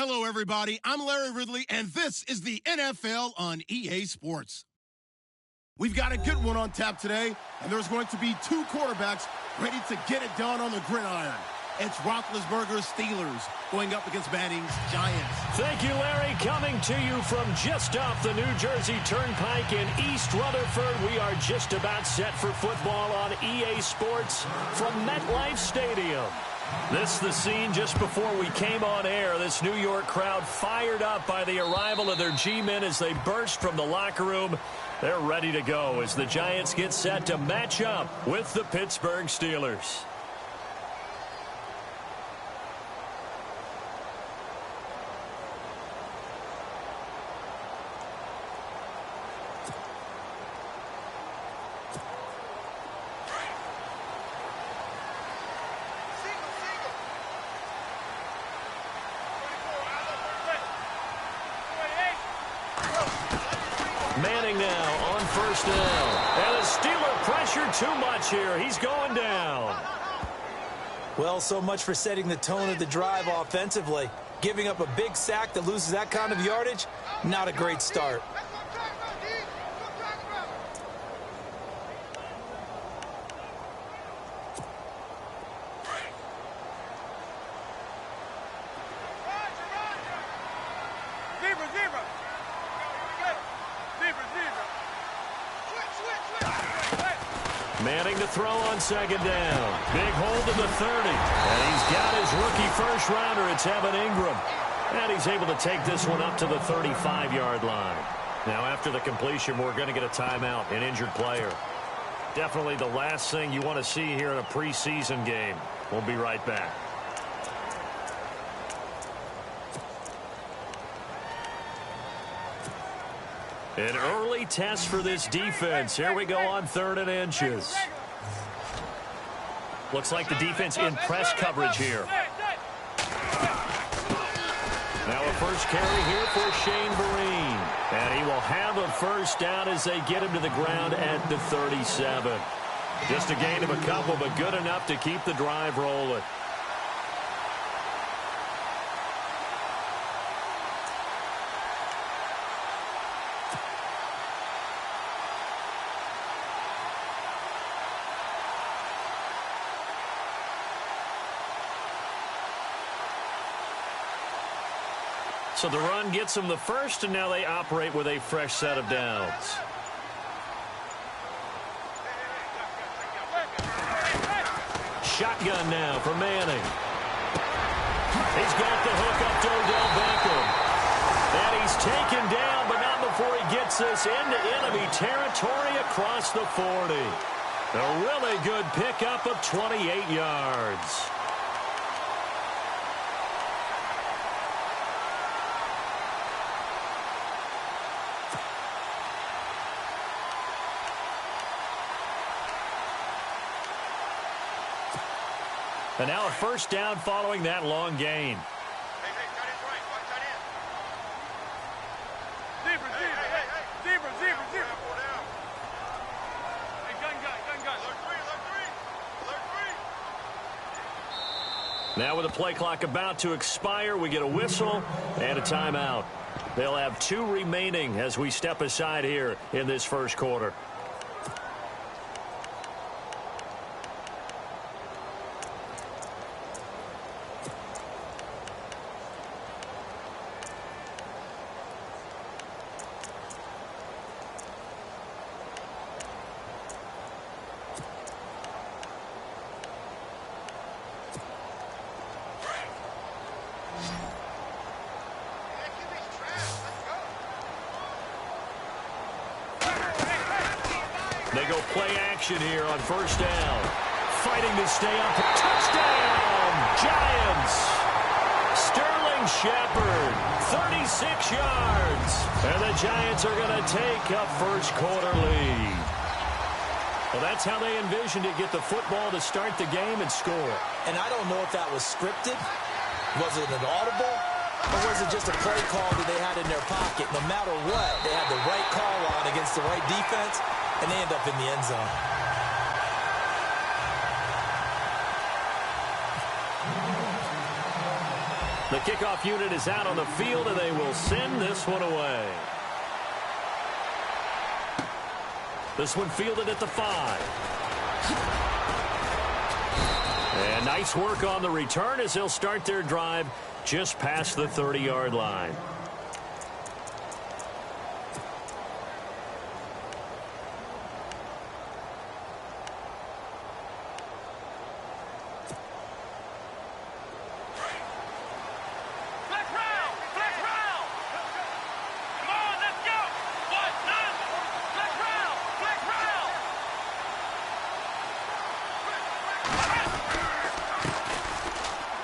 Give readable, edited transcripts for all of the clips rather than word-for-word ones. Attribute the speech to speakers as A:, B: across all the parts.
A: Hello, everybody. I'm Larry Ridley, and this is the NFL on EA Sports. We've got a good one on tap today, and there's going to be two quarterbacks ready to get it done on the gridiron. It's Roethlisberger's Steelers going up against Manning's Giants.
B: Thank you, Larry. Coming to you from just off the New Jersey Turnpike in East Rutherford, we are just about set for football on EA Sports from MetLife Stadium. This is the scene just before we came on air. This New York crowd fired up by the arrival of their G-men as they burst from the locker room. They're ready to go as the Giants get set to match up with the Pittsburgh Steelers. Manning now on first down. And the Steeler pressure too much here. He's going down.
C: Well, so much for setting the tone of the drive offensively. Giving up a big sack that loses that kind of yardage, not a great start.
B: Manning to throw on second down. Big hold to the 30. And he's got his rookie first-rounder. It's Evan Ingram. And he's able to take this one up to the 35-yard line. Now, after the completion, we're going to get a timeout, an injured player. Definitely the last thing you want to see here in a preseason game. We'll be right back. An early test for this defense. Here we go on 3rd and inches. Looks like the defense in press coverage here. Now a first carry here for Shane Vereen. And he will have a first down as they get him to the ground at the 37. Just a gain of a couple, but good enough to keep the drive rolling. So the run gets them the first, and now they operate with a fresh set of downs. Shotgun now for Manning. He's got the hook up to Odell Beckham. And he's taken down, but not before he gets this into enemy territory across the 40. A really good pickup of 28 yards. And now a first down following that long gain. Now with the play clock about to expire, we get a whistle and a timeout. They'll have 2 remaining as we step aside here in this first quarter. They go play action here on first down. Fighting to stay up. Touchdown, Giants. Sterling Shepard, 36 yards. And the Giants are going to take a first quarter lead. Well, that's how they envisioned it. Get the football to start the game and score.
C: And I don't know if that was scripted. Was it an audible? Or was it just a play call that they had in their pocket? No matter what, they had the right call on against the right defense, and they end up in the end zone.
B: The kickoff unit is out on the field, and they will send this one away. This one fielded at the 5. And nice work on the return as they'll start their drive just past the 30-yard line.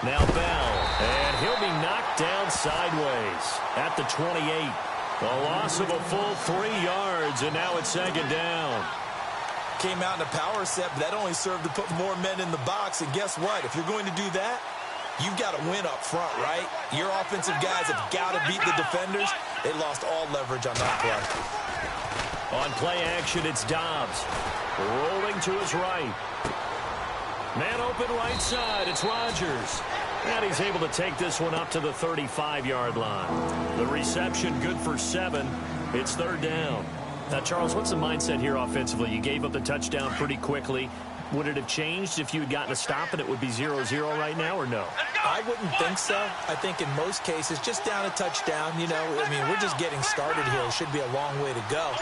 B: Now Bell, and he'll be knocked down sideways at the 28. A loss of a full 3 yards, and now it's second down.
C: Came out in a power set, but that only served to put more men in the box. And guess what? If you're going to do that, you've got to win up front, right? Your offensive guys have got to beat the defenders. They lost all leverage on that play.
B: On play action, it's Dobbs. Rolling to his right. Man open right side, it's Rodgers. And he's able to take this one up to the 35-yard line. The reception good for 7. It's third down. Now, Charles, what's the mindset here offensively? You gave up the touchdown pretty quickly. Would it have changed if you had gotten a stop and it would be 0-0 right now, or no?
C: I wouldn't think so. I think in most cases, just down a touchdown, you know, I mean, we're just getting started here. It should be a long way to go.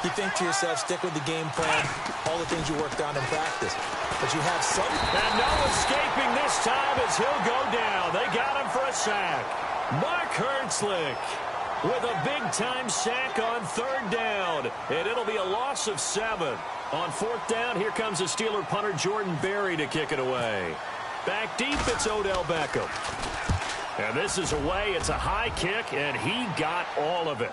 C: You think to yourself, stick with the game plan, all the things you worked on in practice. But you have some...
B: And no escaping this time as he'll go down. They got him for a sack. Mark Hertzlick with a big-time sack on third down. And it'll be a loss of 7. On fourth down, here comes the Steeler punter Jordan Berry to kick it away. Back deep, it's Odell Beckham. And this is away. It's a high kick, and he got all of it.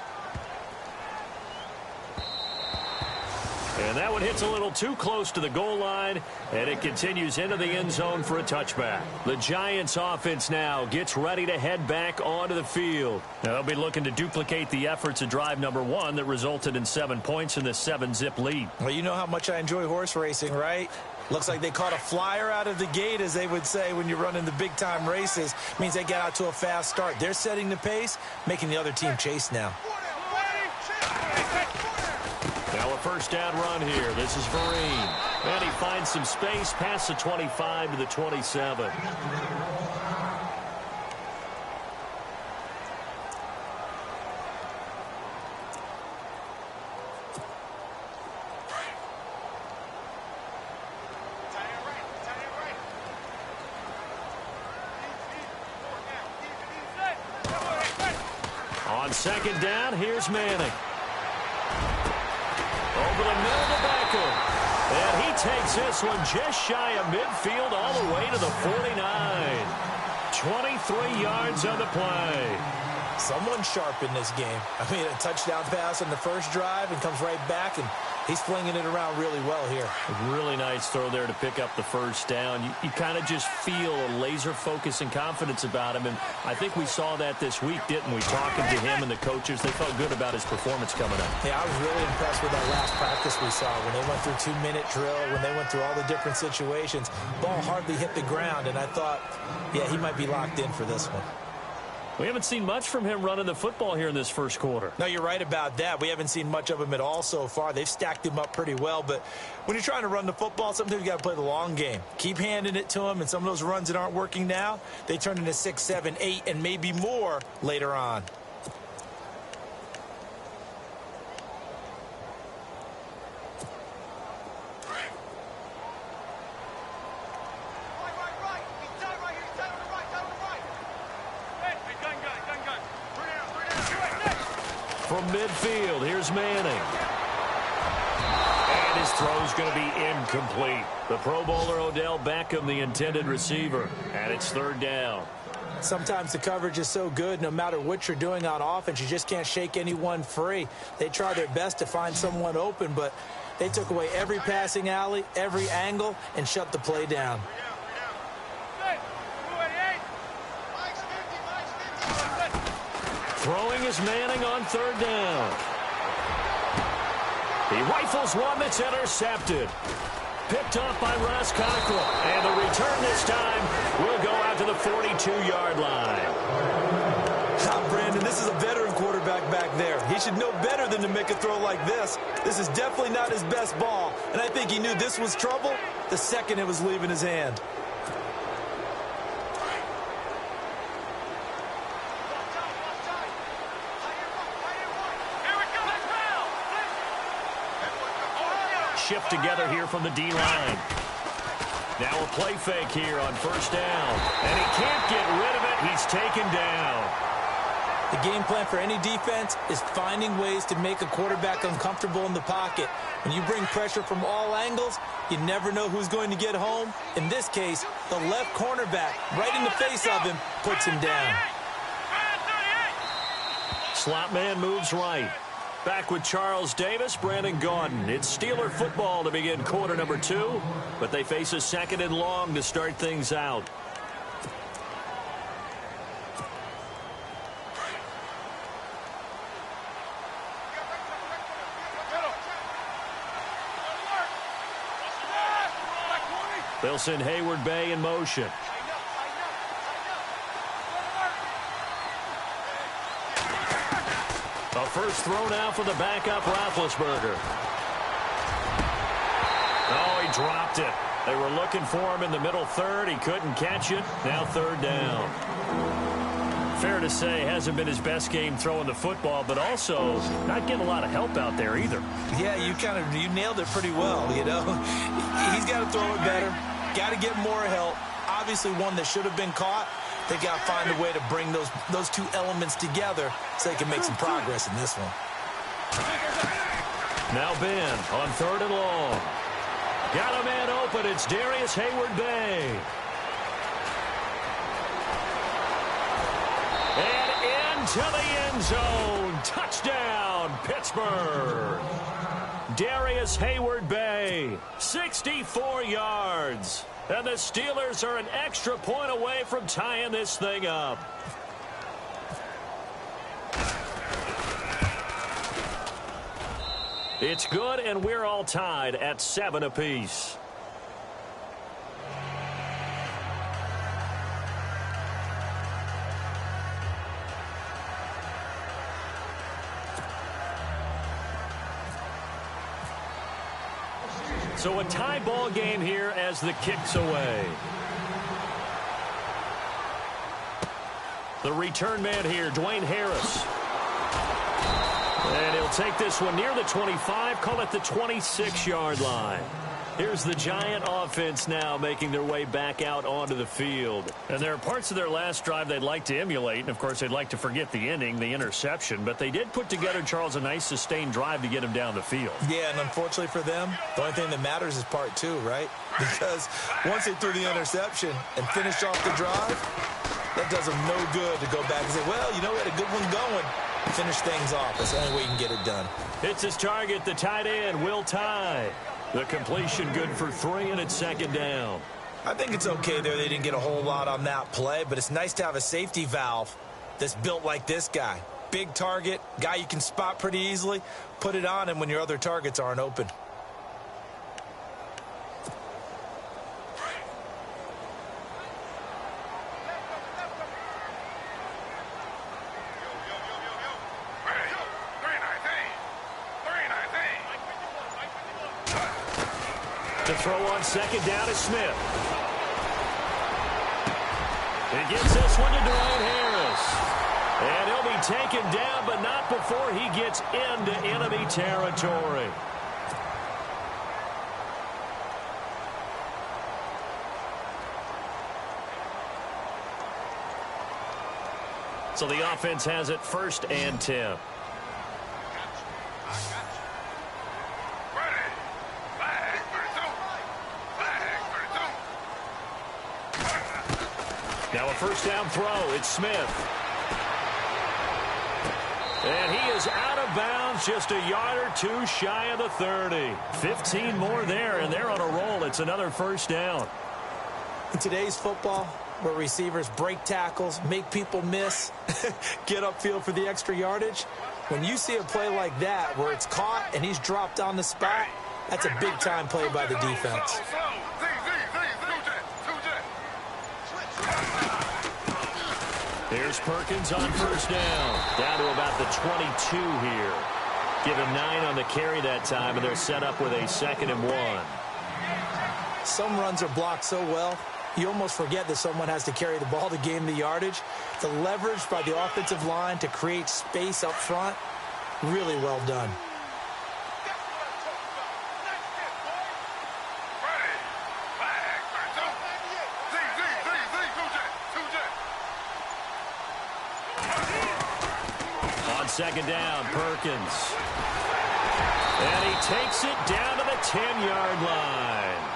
B: And that one hits a little too close to the goal line, and it continues into the end zone for a touchback. The Giants offense now gets ready to head back onto the field. Now they'll be looking to duplicate the efforts of drive number 1 that resulted in 7 points in this 7-zip lead.
C: Well, you know how much I enjoy horse racing, right? Looks like they caught a flyer out of the gate, as they would say when you're running the big-time races. Means they get out to a fast start. They're setting the pace, making the other team chase now.
B: Now a first down run here. This is Vereen. And he finds some space past the 25 to the 27. On second down, here's Manning. Over the middle to Beckham. And he takes this one just shy of midfield all the way to the 49. 23 yards on the play.
C: Someone sharp in this game. I mean, a touchdown pass on the first drive and comes right back, and he's flinging it around really well here.
B: A really nice throw there to pick up the first down. You kind of just feel a laser focus and confidence about him, and I think we saw that this week, didn't we? Talking to him and the coaches, they felt good about his performance coming up.
C: Yeah, I was really impressed with that last practice we saw when they went through 2-minute drill, when they went through all the different situations. Ball hardly hit the ground, and I thought, yeah, he might be locked in for this one.
B: We haven't seen much from him running the football here in this first quarter.
C: No, you're right about that. We haven't seen much of him at all so far. They've stacked him up pretty well, but when you're trying to run the football, sometimes you got to play the long game. Keep handing it to him, and some of those runs that aren't working now, they turn into 6, 7, 8, and maybe more later on.
B: From midfield, here's Manning. And his throw's going to be incomplete. The Pro Bowler Odell Beckham, the intended receiver. And it's third down.
C: Sometimes the coverage is so good, no matter what you're doing on offense, you just can't shake anyone free. They try their best to find someone open, but they took away every passing alley, every angle, and shut the play down.
B: Throwing is Manning on third down. He rifles one that's intercepted. Picked off by Ross Cockrell. And the return this time will go out out to the 42-yard line.
C: Brandon, this is a veteran quarterback back there. He should know better than to make a throw like this. This is definitely not his best ball, and I think he knew this was trouble the second it was leaving his hand.
B: Shift together here from the D-line. Now a play fake here on first down. And he can't get rid of it. He's taken down.
C: The game plan for any defense is finding ways to make a quarterback uncomfortable in the pocket. When you bring pressure from all angles, you never know who's going to get home. In this case, the left cornerback, right in the face of him, puts him down.
B: Slot man moves right. Back with Charles Davis, Brandon Gaudin. It's Steeler football to begin quarter number 2, but they face a second and long to start things out. They'll send Hayward Bay in motion. A first throw now for the backup Roethlisberger. Oh, he dropped it. They were looking for him in the middle third. He couldn't catch it. Now third down. Fair to say, hasn't been his best game throwing the football, but also not getting a lot of help out there either.
C: Yeah, you nailed it pretty well, you know. He's got to throw it better. Got to get more help. Obviously one that should have been caught. They got to find a way to bring those two elements together so they can make some progress in this one.
B: Now Ben on third and long. Got a man open. It's Darius Hayward-Bay. And into the end zone. Touchdown, Pittsburgh. Darius Hayward-Bay, 64 yards. And the Steelers are an extra point away from tying this thing up. It's good, and we're all tied at 7 apiece. So a tie ball game here as the kick's away. The return man here, Dwayne Harris. And he'll take this one near the 25, call it the 26-yard line. Here's the Giant offense now making their way back out onto the field. And there are parts of their last drive they'd like to emulate. And, of course, they'd like to forget the ending, the interception. But they did put together, Charles, a nice sustained drive to get him down the field.
C: Yeah, and unfortunately for them, the only thing that matters is part 2, right? Because once they threw the interception and finished off the drive, that does them no good to go back and say, well, you know, we had a good one going. Finish things off. That's the only way you can get it done.
B: Hits his target, the tight end, Will Tye. The completion good for 3, and it's second down.
C: I think it's okay there. They didn't get a whole lot on that play, but it's nice to have a safety valve that's built like this guy. Big target, guy you can spot pretty easily. Put it on him when your other targets aren't open.
B: The throw on second down is Smith. He gets this one to Dwayne Harris. And he'll be taken down, but not before he gets into enemy territory. So the offense has it 1st and 10. Now a first down throw. It's Smith. And he is out of bounds, just a yard or 2 shy of the 30. 15 more there, and they're on a roll. It's another first down.
C: In today's football, where receivers break tackles, make people miss, get upfield for the extra yardage, when you see a play like that where it's caught and he's dropped on the spot, that's a big-time play by the defense.
B: Here's Perkins on first down. Down to about the 22 here. Give him 9 on the carry that time, and they're set up with a 2nd and 1.
C: Some runs are blocked so well, you almost forget that someone has to carry the ball to gain the yardage. The leverage by the offensive line to create space up front, really well done.
B: On 2nd down, Perkins. And he takes it down to the 10-yard line.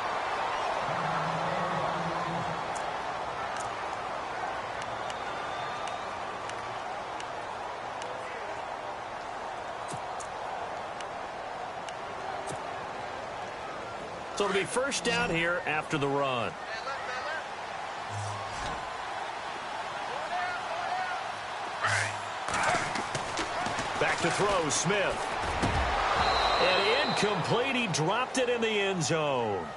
B: So it'll be first down here after the run. Back to throw, Smith. And incomplete. He dropped it in the end zone.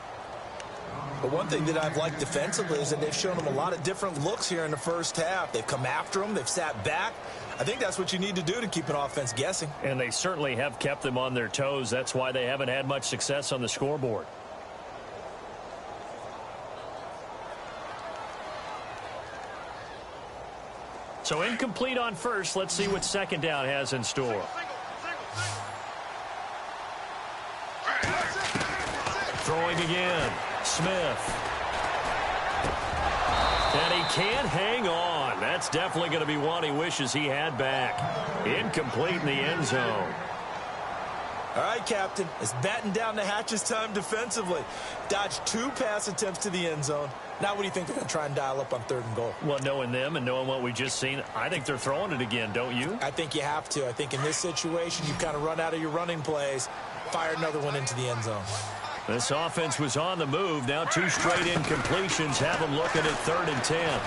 C: But one thing that I've liked defensively is that they've shown him a lot of different looks here in the first half. They've come after him. They've sat back. I think that's what you need to do to keep an offense guessing.
B: And they certainly have kept them on their toes. That's why they haven't had much success on the scoreboard. So incomplete on first. Let's see what 2nd down has in store. Throwing again. Smith. And he can't hang on. That's definitely going to be one he wishes he had back. Incomplete in the end zone.
C: All right, Captain. It's batten down the hatches time defensively. Dodged 2 pass attempts to the end zone. Now what do you think they're going to try and dial up on 3rd and goal?
B: Well, knowing them and knowing what we just seen, I think they're throwing it again, don't you?
C: I think you have to. I think in this situation, you kind of run out of your running plays, fire another one into the end zone.
B: This offense was on the move. Now 2 straight incompletions have them looking at 3rd and 10.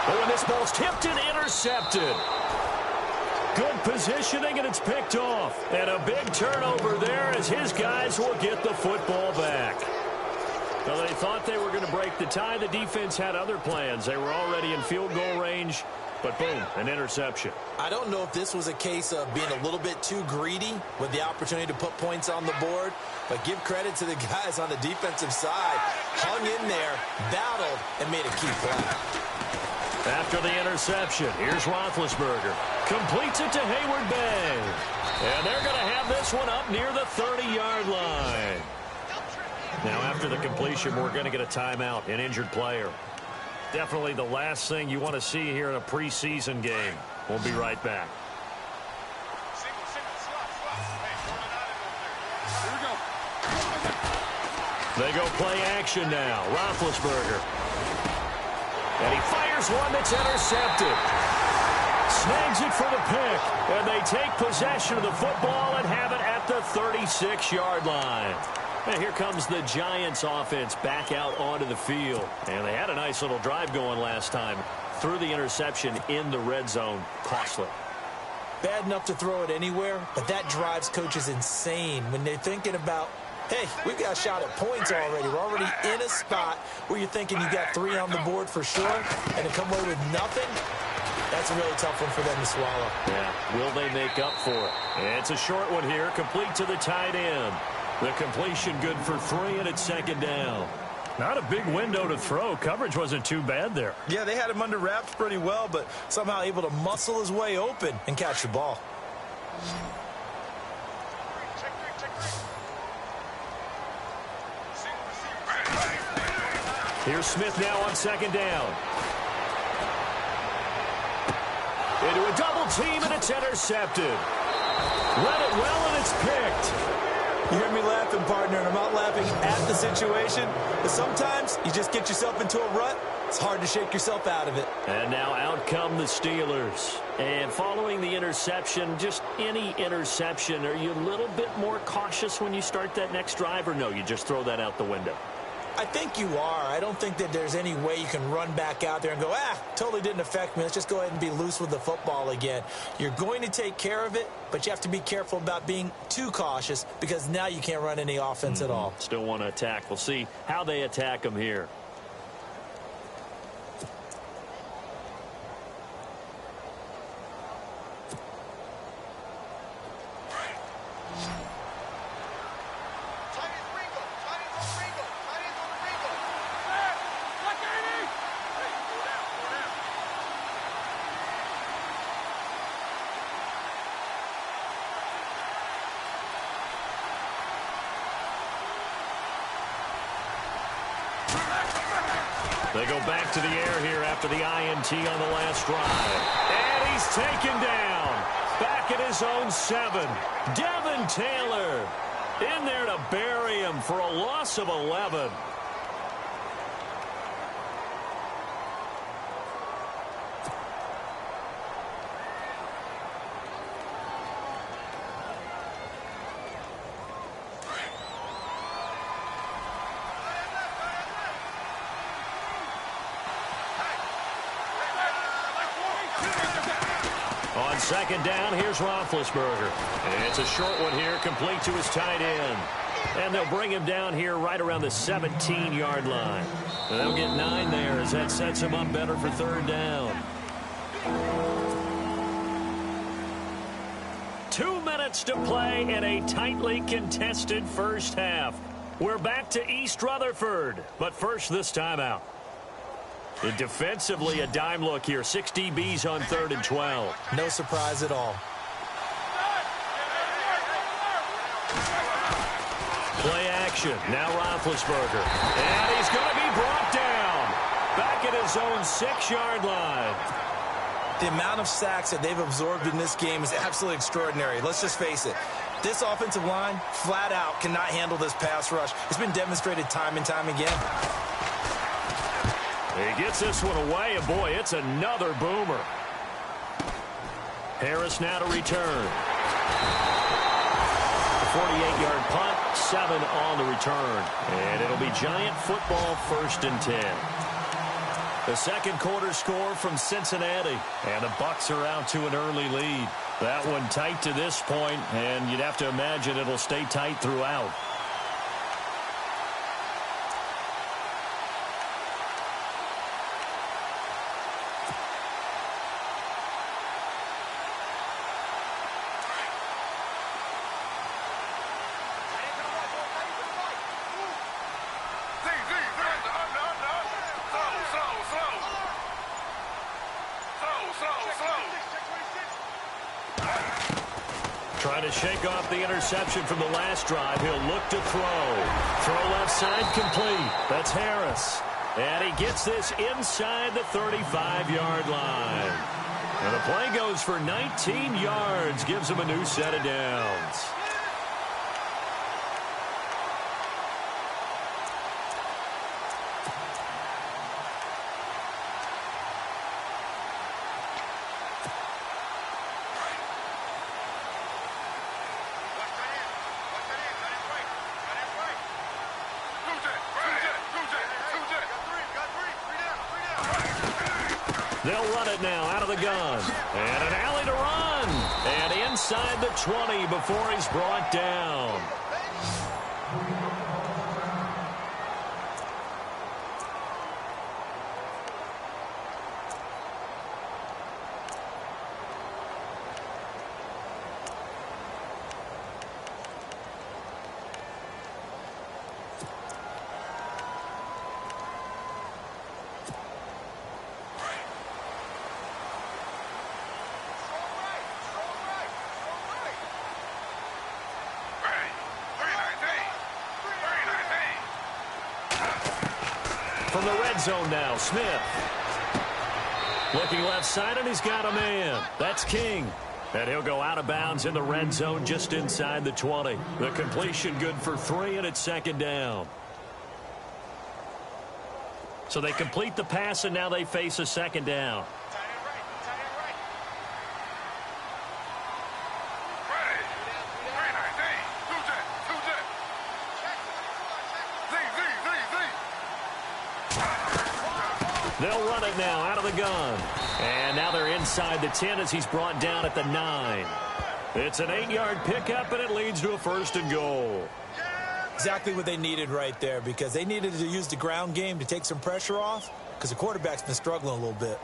B: Oh, and this ball's tipped and intercepted. Good positioning, and it's picked off. And a big turnover there as his guys will get the football back. Well, they thought they were going to break the tie. The defense had other plans. They were already in field goal range, but boom, an interception.
C: I don't know if this was a case of being a little bit too greedy with the opportunity to put points on the board, but give credit to the guys on the defensive side. Hung in there, battled, and made a key play.
B: After the interception, here's Roethlisberger. Completes it to Hayward Bay. And they're going to have this one up near the 30-yard line. Now, after the completion, we're going to get a timeout, an injured player. Definitely the last thing you want to see here in a preseason game. We'll be right back. They go play action now. Roethlisberger. And he fires one that's intercepted. Snags it for the pick. And they take possession of the football and have it at the 36-yard line. And here comes the Giants offense back out onto the field. And they had a nice little drive going last time. Threw the interception in the red zone. Costly.
C: Bad enough to throw it anywhere, but that drives coaches insane when they're thinking about, hey, we've got a shot at points already. We're already in a spot where you're thinking you got 3 on the board for sure, and to come away with nothing, that's a really tough one for them to swallow.
B: Yeah, will they make up for it? It's a short one here, complete to the tight end. The completion good for 3, and it's 2nd down. Not a big window to throw. Coverage wasn't too bad there.
C: Yeah, they had him under wraps pretty well, but somehow able to muscle his way open and catch the ball.
B: Here's Smith now on 2nd down. Into a double team, and it's intercepted. Read it well, and it's picked.
C: You hear me laughing, partner, and I'm not laughing at the situation. But sometimes you just get yourself into a rut. It's hard to shake yourself out of it.
B: And now out come the Steelers. And following the interception, just any interception, are you a little bit more cautious when you start that next drive, or no, you just throw that out the window?
C: I think you are. I don't think that there's any way you can run back out there and go, totally didn't affect me. Let's just go ahead and be loose with the football again. You're going to take care of it, but you have to be careful about being too cautious because now you can't run any offense at all.
B: Still want to attack. We'll see how they attack them here. They go back to the air here after the INT on the last drive. And he's taken down. Back at his own 7. Devin Taylor in there to bury him for a loss of 11. On second down, here's Roethlisberger. And it's a short one here, complete to his tight end. And they'll bring him down here right around the 17-yard line. And they'll get 9 there as that sets him up better for third down. 2 minutes to play in a tightly contested first half. We're back to East Rutherford, but first this timeout. And defensively, a dime look here. 6 DBs on 3rd and 12.
C: No surprise at all.
B: Play action. Now Roethlisberger. And he's going to be brought down. Back at his own 6-yard line.
C: The amount of sacks that they've absorbed in this game is absolutely extraordinary. Let's just face it. This offensive line, flat out, cannot handle this pass rush. It's been demonstrated time and time again.
B: He gets this one away, and boy, it's another boomer. Harris now to return. 48-yard punt, 7 on the return. And it'll be Giant football, 1st and 10. The second quarter score from Cincinnati. And the Bucs are out to an early lead. That one tight to this point, and you'd have to imagine it'll stay tight throughout. Trying to shake off the interception from the last drive. He'll look to throw. Throw left side complete. That's Harris. And he gets this inside the 35-yard line. And the play goes for 19 yards. Gives him a new set of downs. They'll run it now out of the gun. And an alley to run. And inside the 20 before he's brought down. From the red zone now, Smith. Looking left side, and he's got a man. That's King. And he'll go out of bounds in the red zone just inside the 20. The completion good for 3, and it's 2nd down. So they complete the pass, and now they face a 2nd down. They'll run it now out of the gun. And now they're inside the 10 as he's brought down at the 9. It's an 8-yard pickup, and it leads to a 1st and goal.
C: Exactly what they needed right there, because they needed to use the ground game to take some pressure off, because the quarterback's been struggling a little bit.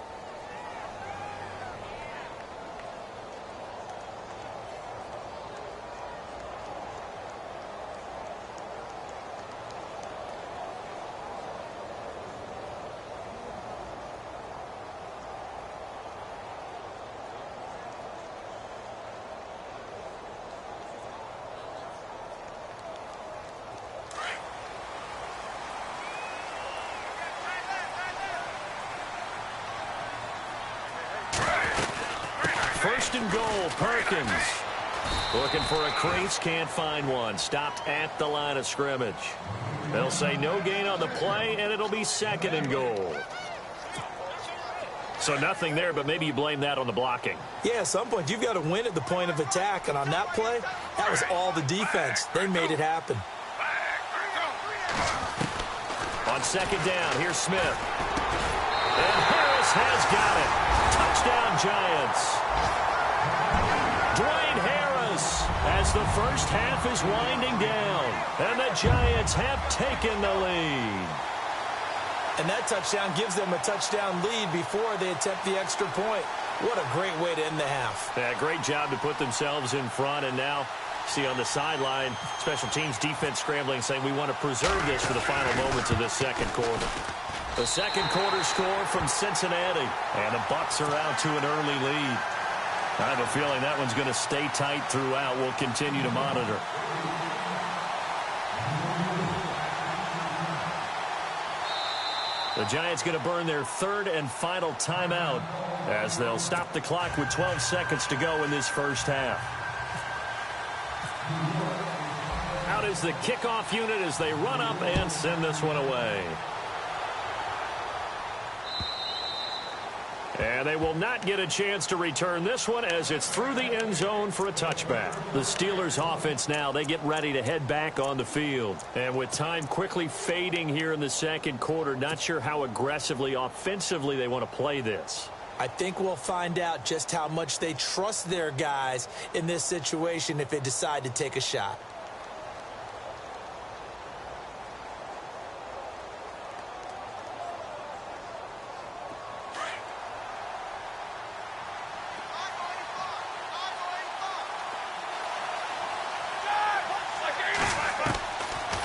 B: first and goal, Perkins. Looking for a crease, can't find one. Stopped at the line of scrimmage. They'll say no gain on the play, and it'll be second and goal. So nothing there, but maybe you blame that on the blocking.
C: Yeah, at some point, you've got to win at the point of attack. And on that play, that was all the defense. They made it happen.
B: On second down, here's Smith. And Harris has got it. Touchdown, Giants. Dwayne Harris as the first half is winding down. And the Giants have taken the lead.
C: And that touchdown gives them a touchdown lead before they attempt the extra point. What a great way to end the half.
B: Yeah, great job to put themselves in front. And now, see on the sideline, special teams defense scrambling, saying we want to preserve this for the final moments of this second quarter. The second quarter score from Cincinnati. And the Bucs are out to an early lead. I have a feeling that one's going to stay tight throughout. We'll continue to monitor. The Giants going to burn their third and final timeout as they'll stop the clock with 12 seconds to go in this first half. Out is the kickoff unit as they run up and send this one away. And they will not get a chance to return this one as it's through the end zone for a touchback. The Steelers offense now, they get ready to head back on the field. And with time quickly fading here in the second quarter, not sure how aggressively, offensively they want to play this.
C: I think we'll find out just how much they trust their guys in this situation if they decide to take a shot.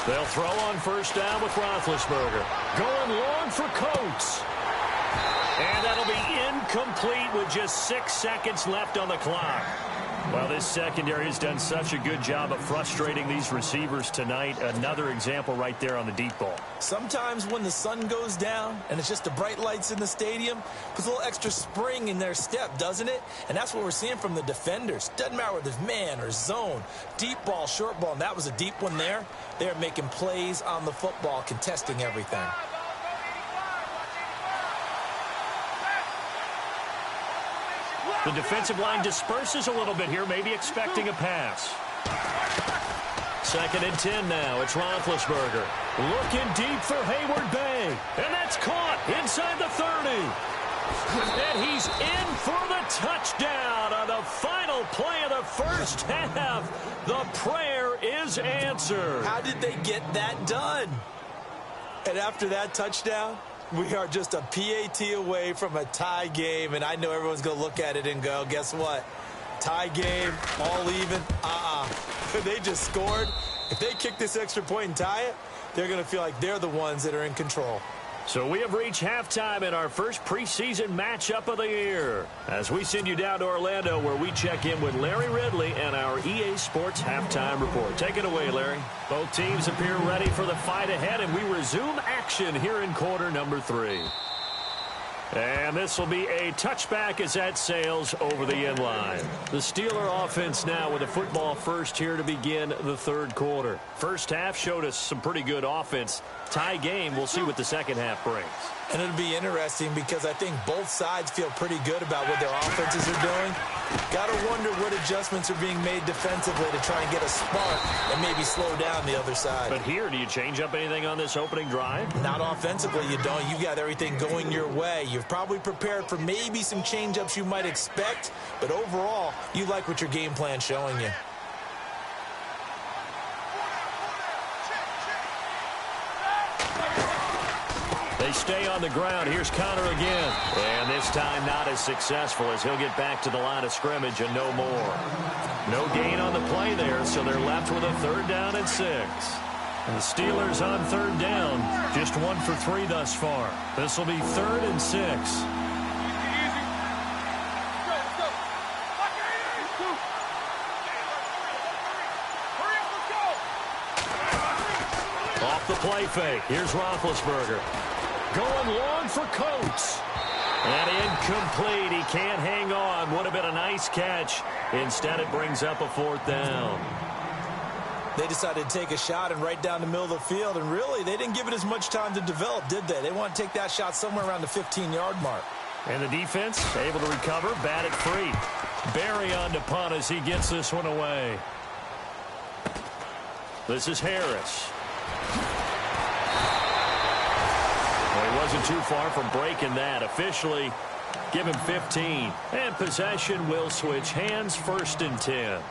B: They'll throw on first down with Roethlisberger. Going long for Coates. And that'll be incomplete with just 6 seconds left on the clock. Well, this secondary has done such a good job of frustrating these receivers tonight. Another example right there on the deep ball.
C: Sometimes when the sun goes down and it's just the bright lights in the stadium, puts a little extra spring in their step, doesn't it? And that's what we're seeing from the defenders. Doesn't matter whether it's man or zone, deep ball, short ball, and that was a deep one there. They're making plays on the football, contesting everything.
B: The defensive line disperses a little bit here, maybe expecting a pass. Second and 10 now. It's Roethlisberger. Looking deep for Hayward Bay. And that's caught inside the 30. And he's in for the touchdown on the final play of the first half. The prayer is answered.
C: How did they get that done? And after that touchdown, we are just a PAT away from a tie game, and I know everyone's going to look at it and go, guess what? Tie game, all even, They just scored. If they kick this extra point and tie it, they're going to feel like they're the ones that are in control.
B: So we have reached halftime in our first preseason matchup of the year as we send you down to Orlando where we check in with Larry Ridley and our EA Sports Halftime Report. Take it away, Larry. Both teams appear ready for the fight ahead, and we resume action here in quarter number 3. And this will be a touchback as that sails over the end line. The Steeler offense now with a football first here to begin the third quarter. First half showed us some pretty good offense. Tie game, we'll see what the second half brings.
C: And it'll be interesting because I think both sides feel pretty good about what their offenses are doing. Got to wonder what adjustments are being made defensively to try and get a spark and maybe slow down the other side.
B: But here, do you change up anything on this opening drive?
C: Not offensively, you don't. You got everything going your way. You've probably prepared for maybe some change-ups you might expect, but overall, you like what your game plan's showing you.
B: They stay on the ground. Here's Connor again. And this time not as successful as he'll get back to the line of scrimmage and no more. No gain on the play there, so they're left with a third down and 6. And the Steelers on third down, just 1 for 3 thus far. This will be 3rd and 6. Off the play fake. Here's Roethlisberger. Going long for Coates. And Incomplete. He can't hang on. Would have been a nice catch. Instead, it brings up a 4th down.
C: They decided to take a shot and right down the middle of the field, and really, they didn't give it as much time to develop, did they? They want to take that shot somewhere around the 15-yard mark.
B: And the defense able to recover, bat it free. Barry on to punt as he gets this one away. This is Harris. Well, he wasn't too far from breaking that. Officially, give him 15. And possession will switch hands, 1st and 10.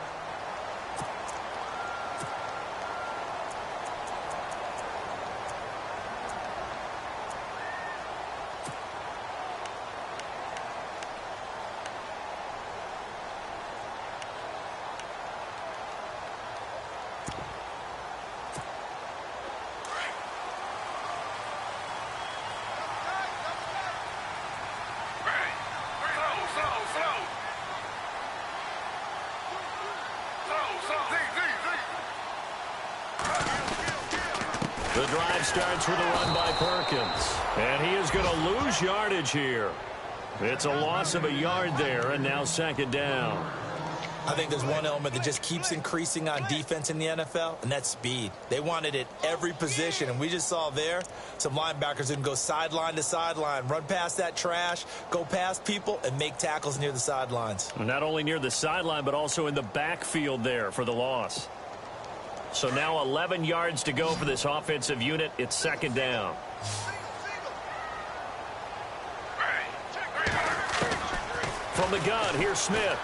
B: The drive starts with a run by Perkins. And he is going to lose yardage here. It's a loss of a yard there, and now 2nd down.
C: I think there's one element that just keeps increasing on defense in the NFL, and that's speed. They want it at every position, and we just saw there some linebackers who can go sideline to sideline, run past that trash, go past people, and make tackles near the sidelines.
B: Not only near the sideline, but also in the backfield there for the loss. So now 11 yards to go for this offensive unit. It's 2nd down. From the gun, here's Smith.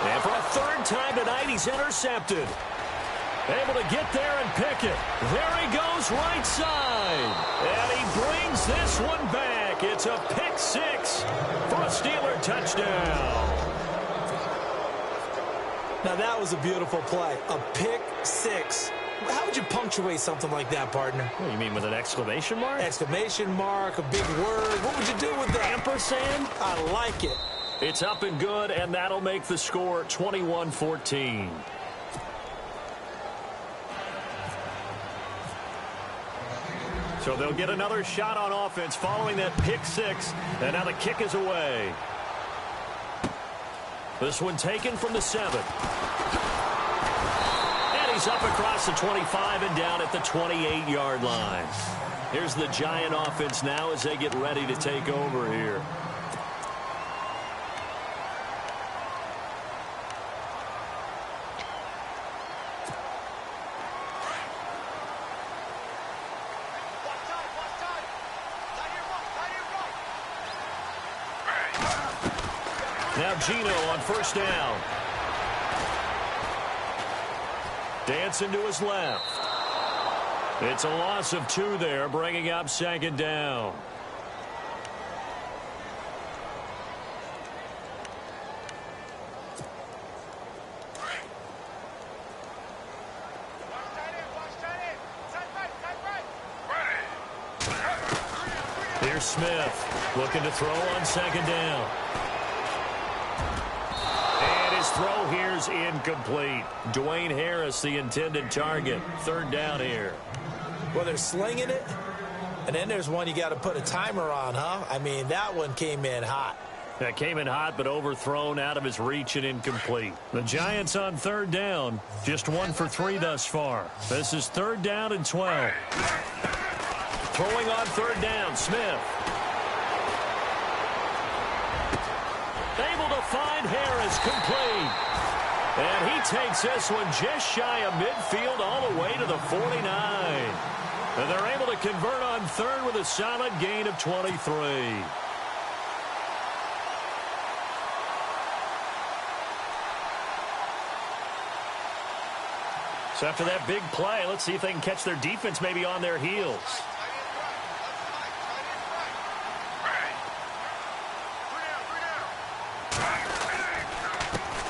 B: And for a 3rd time tonight, he's intercepted. Able to get there and pick it. There he goes, right side. And he brings this one back. It's a pick 6 for a Steeler touchdown.
C: Now, that was a beautiful play. A pick 6. How would you punctuate something like that, partner?
B: What, you mean with an exclamation mark?
C: Exclamation mark, a big word. What would you do with that?
B: Ampersand?
C: I like it.
B: It's up and good, and that'll make the score 21-14. So they'll get another shot on offense following that pick 6, and now the kick is away. This one taken from the 7. And he's up across the 25 and down at the 28-yard line. Here's the Giant offense now as they get ready to take over here. Now Gino on 1st down. Dancing to his left. It's a loss of 2 there, bringing up 2nd down. Here's Smith looking to throw on 2nd down. Throw here's incomplete. Dwayne Harris, the intended target. 3rd down here.
C: Well, they're slinging it, and then there's one you got to put a timer on, huh? I mean, that one came in hot.
B: That came in hot, but overthrown, out of his reach, and incomplete. The Giants on 3rd down. Just 1 for 3 thus far. This is 3rd down and 12. Throwing on 3rd down, Smith. Able to find Harris, complete. And he takes this one just shy of midfield all the way to the 49. And they're able to convert on 3rd with a solid gain of 23. So after that big play, let's see if they can catch their defense maybe on their heels.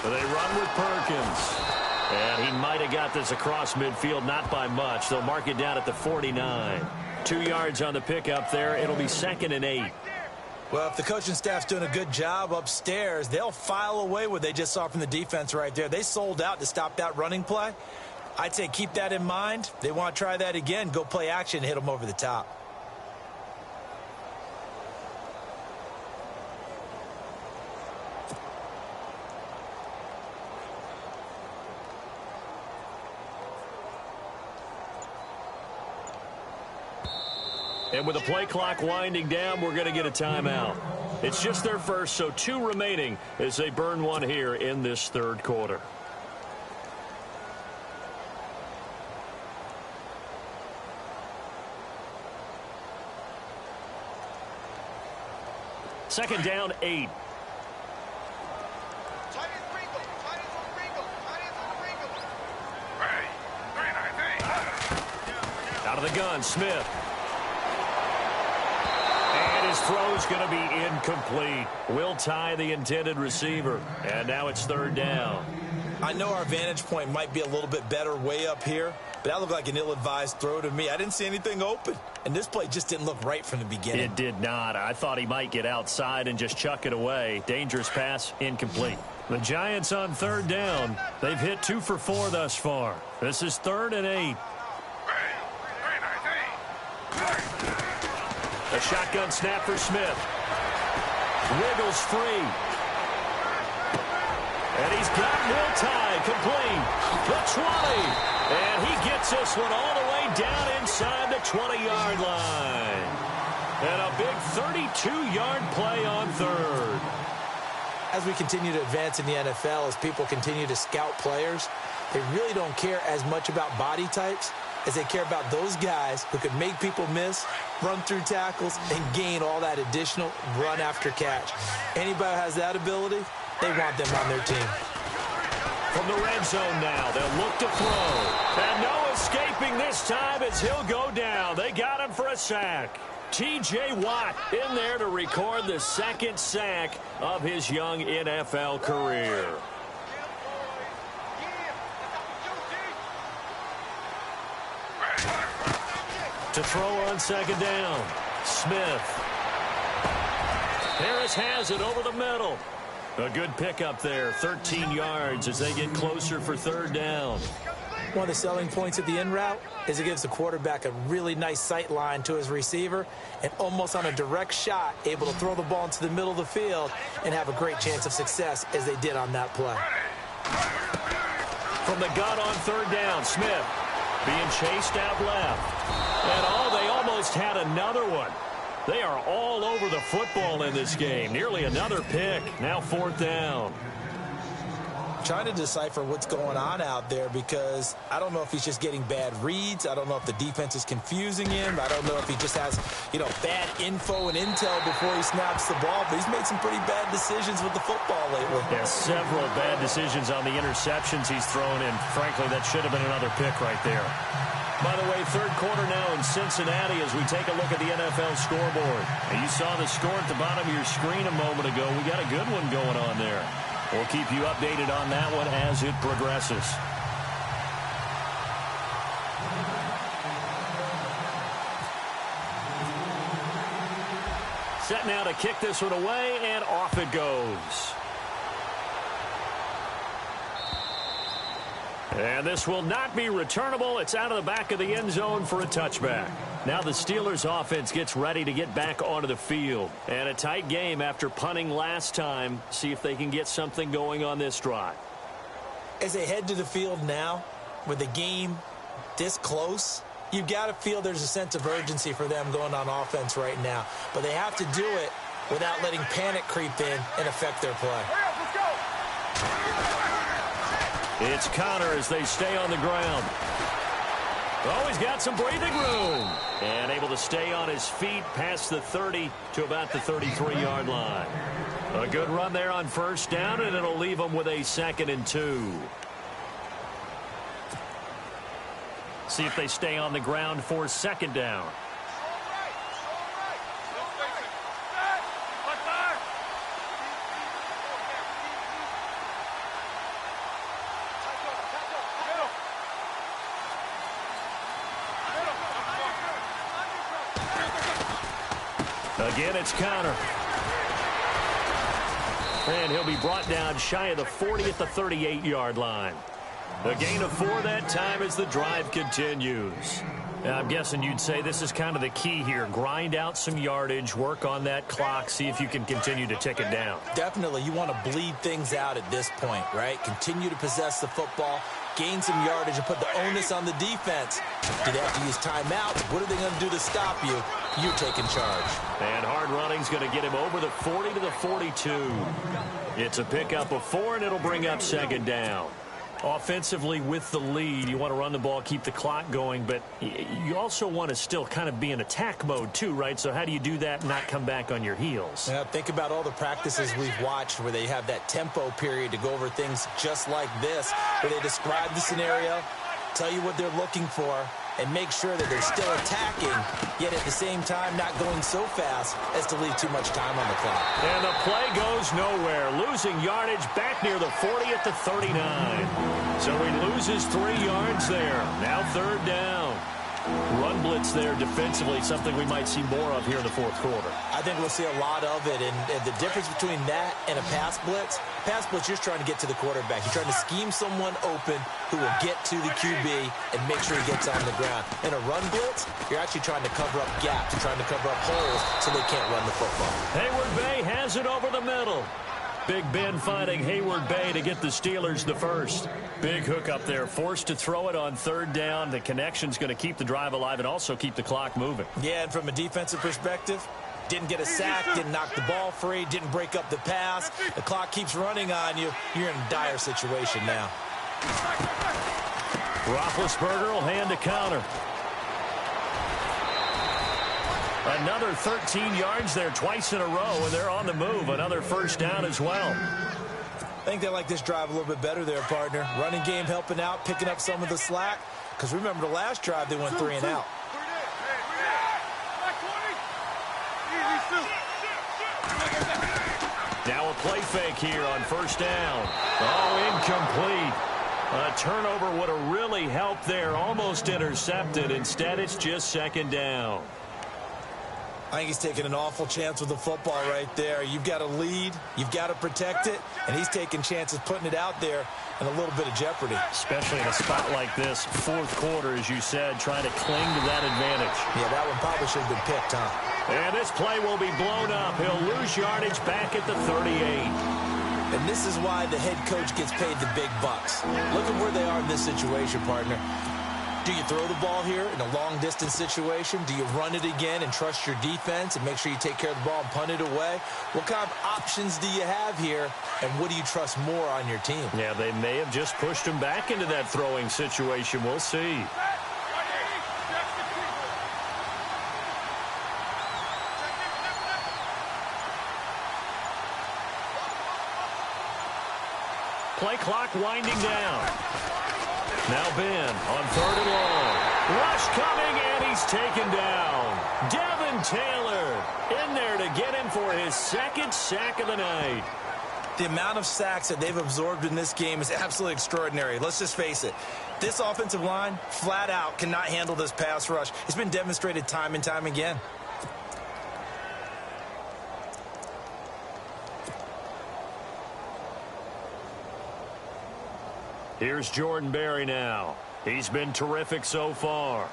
B: They run with Perkins. And he might have got this across midfield, not by much. They'll mark it down at the 49. 2 yards on the pickup there. It'll be 2nd and 8.
C: Well, if the coaching staff's doing a good job upstairs, they'll file away what they just saw from the defense right there. They sold out to stop that running play. I'd say keep that in mind. They want to try that again. Go play action and hit them over the top.
B: And with the play clock winding down, we're going to get a timeout. It's just their first, so 2 remaining as they burn one here in this third quarter. Second down, 8. Out of the gun, Smith. And his throw's going to be incomplete. Will tie the intended receiver. And now it's third down.
C: I know our vantage point might be a little bit better way up here, but that looked like an ill-advised throw to me. I didn't see anything open. And this play just didn't look right from the beginning.
B: It did not. I thought he might get outside and just chuck it away. Dangerous pass, incomplete. The Giants on third down. They've hit 2 for 4 thus far. This is 3rd and 8. A shotgun snap for Smith. Wiggles free. And he's got Will tie complete. The 20. And he gets this one all the way down inside the 20-yard line. And a big 32-yard play on third.
C: As we continue to advance in the NFL, as people continue to scout players, they really don't care as much about body types as they care about those guys who can make people miss, run through tackles, and gain all that additional run after catch. Anybody who has that ability, they want them on their team.
B: From the red zone now, they'll look to throw. And no escaping this time as he'll go down. They got him for a sack. T.J. Watt in there to record the 2nd sack of his young NFL career. To throw on 2nd down, Smith. Harris has it over the middle. A good pickup there, 13 yards as they get closer for 3rd down.
C: One of the selling points of the in route is it gives the quarterback a really nice sight line to his receiver and almost on a direct shot able to throw the ball into the middle of the field and have a great chance of success as they did on that play.
B: From the gun on 3rd down, Smith being chased out left. And they almost had another one. They are all over the football in this game. Nearly another pick. Now 4th down.
C: Trying to decipher what's going on out there because I don't know if he's just getting bad reads. I don't know if the defense is confusing him. I don't know if he just has, bad info and intel before he snaps the ball. But he's made some pretty bad decisions with the football lately.
B: Yeah, several bad decisions on the interceptions he's thrown in. Frankly, that should have been another pick right there. By the way, third quarter now in Cincinnati as we take a look at the NFL scoreboard. And you saw the score at the bottom of your screen a moment ago. We got a good one going on there. We'll keep you updated on that one as it progresses. Set now to kick this one away, and off it goes. And this will not be returnable. It's out of the back of the end zone for a touchback. Now the Steelers offense gets ready to get back onto the field. And a tight game after punting last time. See if they can get something going on this drive.
C: As they head to the field now, with the game this close, you've got to feel there's a sense of urgency for them going on offense right now. But they have to do it without letting panic creep in and affect their play.
B: It's Connor as they stay on the ground. Oh, he's got some breathing room. And able to stay on his feet past the 30 to about the 33-yard line. A good run there on 1st down, and it'll leave them with a 2nd and 2. See if they stay on the ground for 2nd down. Again, it's Connor. And he'll be brought down shy of the 40 at the 38-yard line. A gain of 4 that time as the drive continues. I'm guessing you'd say this is kind of the key here. Grind out some yardage, work on that clock, see if you can continue to tick it down.
C: Definitely. You want to bleed things out at this point, right? Continue to possess the football, gain some yardage, and put the onus on the defense. Do they have to use timeout? What are they going to do to stop you? You're taking charge.
B: And hard running's going to get him over the 40 to the 42. It's a pickup of 4, and it'll bring up second down. Offensively with the lead, you want to run the ball, keep the clock going, but you also want to still kind of be in attack mode too, right? So how do you do that and not come back on your heels?
C: Yeah, think about all the practices we've watched where they have that tempo period to go over things just like this, where they describe the scenario, tell you what they're looking for, and make sure that they're still attacking, yet at the same time not going so fast as to leave too much time on the clock.
B: And the play goes nowhere. Losing yardage back near the 40 at the 39. So he loses 3 yards there. Now third down. Run blitz there defensively, something we might see more of here in the fourth quarter.
C: I think we'll see a lot of it, and the difference between that and a pass blitz, you're just trying to get to the quarterback. You're trying to scheme someone open who will get to the QB and make sure he gets on the ground. In a run blitz, you're actually trying to cover up gaps. You're trying to cover up holes so they can't run the football.
B: Hayward Bay has it over the middle. Big Ben finding Hayward Bay to get the Steelers the first. Big hook up there, forced to throw it on third down. The connection's going to keep the drive alive and also keep the clock moving.
C: Yeah, and from a defensive perspective, didn't get a sack, didn't knock the ball free, didn't break up the pass. The clock keeps running on you. You're in a dire situation now.
B: Roethlisberger will hand a counter. Another 13 yards there twice in a row, and they're on the move. Another first down as well.
C: I think they like this drive a little bit better there, partner. Running game helping out, picking up some of the slack. Because remember the last drive, they went 3 and out.
B: Now a play fake here on first down. Oh, incomplete. A turnover would have really helped there. Almost intercepted. Instead, it's just second down.
C: I think he's taking an awful chance with the football right there. You've got to lead. You've got to protect it. And he's taking chances putting it out there in a little bit of jeopardy.
B: Especially in a spot like this, fourth quarter, as you said, trying to cling to that advantage.
C: Yeah, that one probably should have been picked, huh?
B: And this play will be blown up. He'll lose yardage back at the 38.
C: And this is why the head coach gets paid the big bucks. Look at where they are in this situation, partner. Do you throw the ball here in a long-distance situation? Do you run it again and trust your defense and make sure you take care of the ball and punt it away? What kind of options do you have here, and what do you trust more on your team?
B: Yeah, they may have just pushed him back into that throwing situation. We'll see. Play clock winding down. Now Ben on third and long. Rush coming, and he's taken down. Devin Taylor in there to get him for his second sack of the night.
C: The amount of sacks that they've absorbed in this game is absolutely extraordinary. Let's just face it. This offensive line, flat out, cannot handle this pass rush. It's been demonstrated time and time again.
B: Here's Jordan Berry now. He's been terrific so far.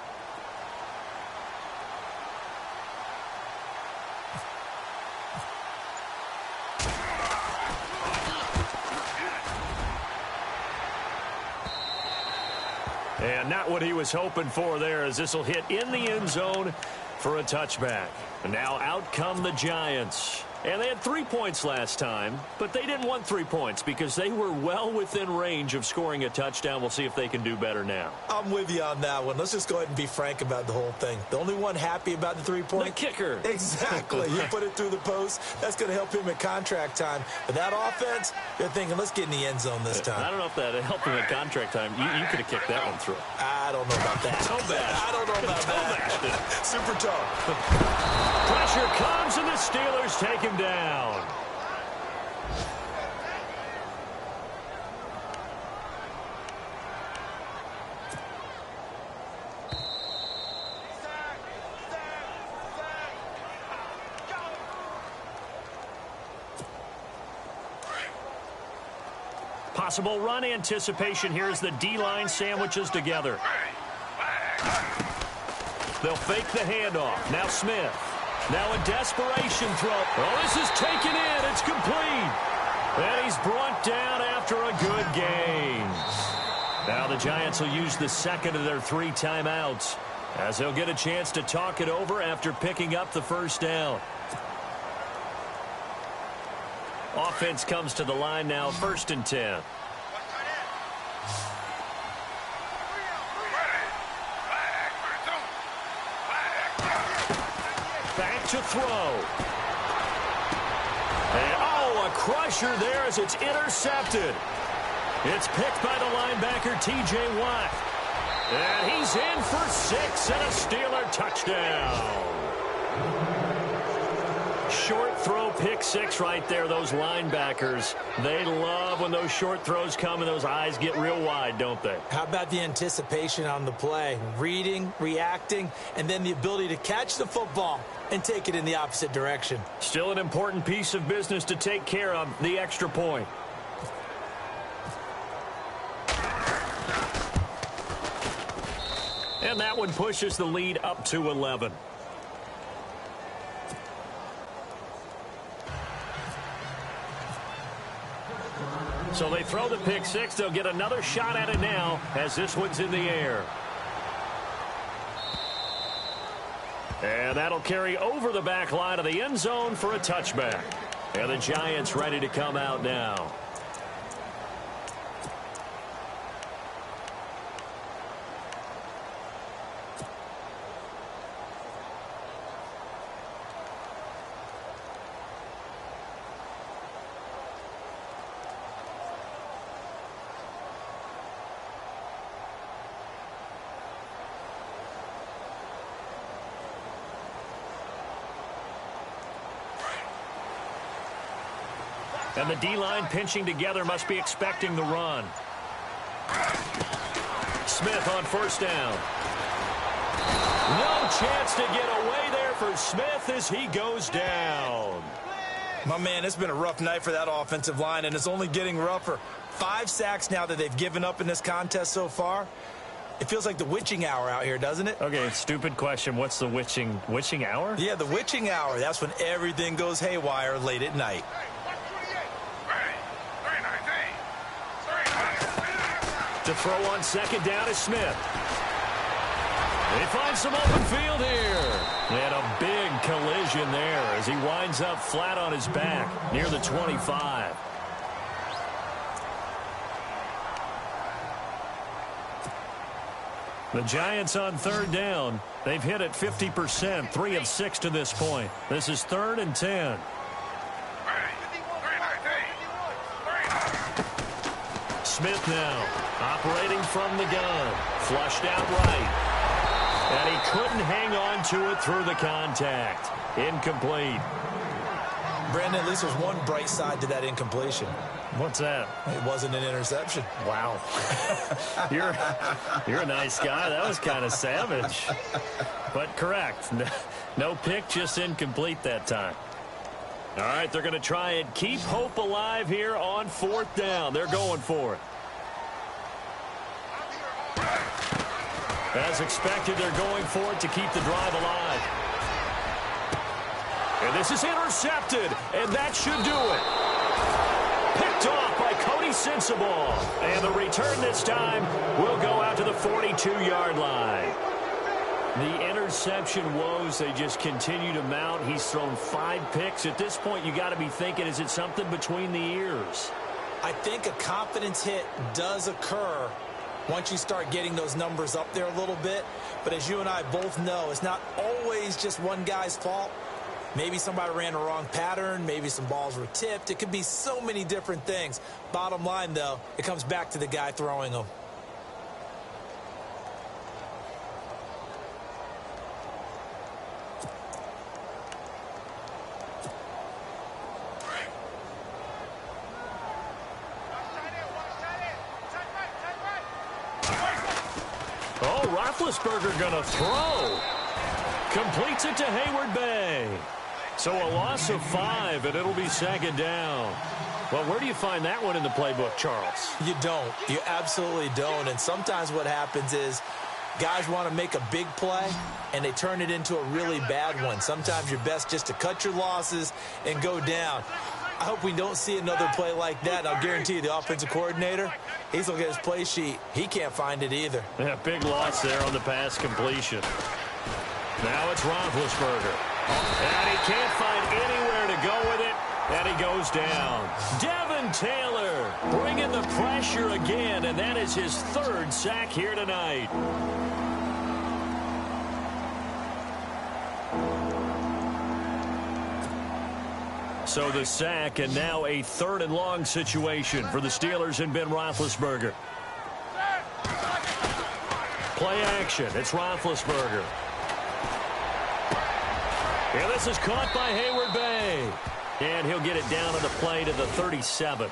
B: And not what he was hoping for there, as this will hit in the end zone for a touchback. And now out come the Giants. And they had 3 points last time, but they didn't want 3 points because they were well within range of scoring a touchdown. We'll see if they can do better now.
C: I'm with you on that one. Let's just go ahead and be frank about the whole thing. The only one happy about the 3-point?
B: The kicker.
C: Exactly. You put it through the post. That's going to help him at contract time. But that offense, they're thinking, let's get in the end zone this time.
B: I don't know if that helped him at contract time. You could have kicked that one through.
C: I don't know about that.
B: So bad.
C: I don't know about that. Super tough.
B: Pressure comes, and the Steelers take him down. Possible run anticipation here as the D-line sandwiches together. They'll fake the handoff. Now Smith. Now a desperation throw. Oh, this is taken in. It's complete. And he's brought down after a good gain. Now the Giants will use the second of their 3 timeouts, as they'll get a chance to talk it over after picking up the first down. Offense comes to the line now, 1st and 10. Back to throw. And, oh, a crusher there as it's intercepted. It's picked by the linebacker, T.J. Watt. And he's in for 6 and a Steeler touchdown. Short throw, pick 6 right there. Those linebackers, they love when those short throws come and those eyes get real wide, don't they?
C: How about the anticipation on the play? Reading, reacting, and then the ability to catch the football and take it in the opposite direction.
B: Still an important piece of business to take care of, the extra point. And that one pushes the lead up to 11. So they throw the pick 6. They'll get another shot at it now as this one's in the air. And that'll carry over the back line of the end zone for a touchback. And the Giants ready to come out now. And the D-line pinching together must be expecting the run. Smith on 1st down. No chance to get away there for Smith as he goes down.
C: My man, it's been a rough night for that offensive line, and it's only getting rougher. 5 sacks now that they've given up in this contest so far. It feels like the witching hour out here, doesn't it?
B: Okay, stupid question. What's the witching hour?
C: Yeah, the witching hour. That's when everything goes haywire late at night.
B: To throw on 2nd down is Smith. They find some open field here. And a big collision there as he winds up flat on his back near the 25. The Giants on 3rd down. They've hit it 50%, 3 of 6 to this point. This is 3rd and 10. Smith now operating from the gun. Flushed out right. And he couldn't hang on to it through the contact. Incomplete.
C: Brandon, at least there's one bright side to that incompletion.
B: What's that?
C: It wasn't an interception.
B: Wow. You're a nice guy. That was kind of savage. But correct. No pick, just incomplete that time. All right, they're going to try and keep hope alive here on 4th down. They're going for it. As expected, they're going for it to keep the drive alive. And this is intercepted, and that should do it. Picked off by Cody Sensabaugh. And the return this time will go out to the 42-yard line. The interception woes, they just continue to mount. He's thrown 5 picks. At this point, you got to be thinking, is it something between the ears?
C: I think a confidence hit does occur once you start getting those numbers up there a little bit. But as you and I both know, it's not always just one guy's fault. Maybe somebody ran the wrong pattern. Maybe some balls were tipped. It could be so many different things. Bottom line, though, it comes back to the guy throwing them.
B: Oh, Roethlisberger going to throw. Completes it to Hayward Bay. So a loss of 5, and it'll be 2nd down. Well, where do you find that one in the playbook, Charles?
C: You don't. You absolutely don't. And sometimes what happens is Guys want to make a big play, and they turn it into a really bad one. Sometimes you're best just to cut your losses and go down. I hope we don't see another play like that. I'll guarantee you the offensive coordinator, he's looking at his play sheet. He can't find it either.
B: Yeah, big loss there on the pass completion. Now it's Roethlisberger. And he can't find anywhere to go with it. And he goes down. Devin Taylor bringing the pressure again, and that is his third sack here tonight. So the sack, and now a 3rd and long situation for the Steelers and Ben Roethlisberger. Play action. It's Roethlisberger. And this is caught by Hayward Bay. And he'll get it down on the play to the 37.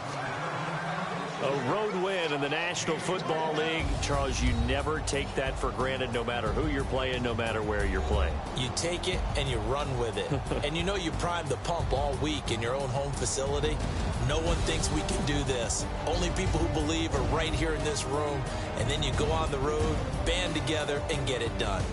B: A road win in the National Football League. Charles, you never take that for granted, no matter who you're playing, no matter where you're playing.
C: You take it and you run with it. And you know you primed the pump all week in your own home facility. No one thinks we can do this. Only people who believe are right here in this room. And then you go on the road, band together, and get it done.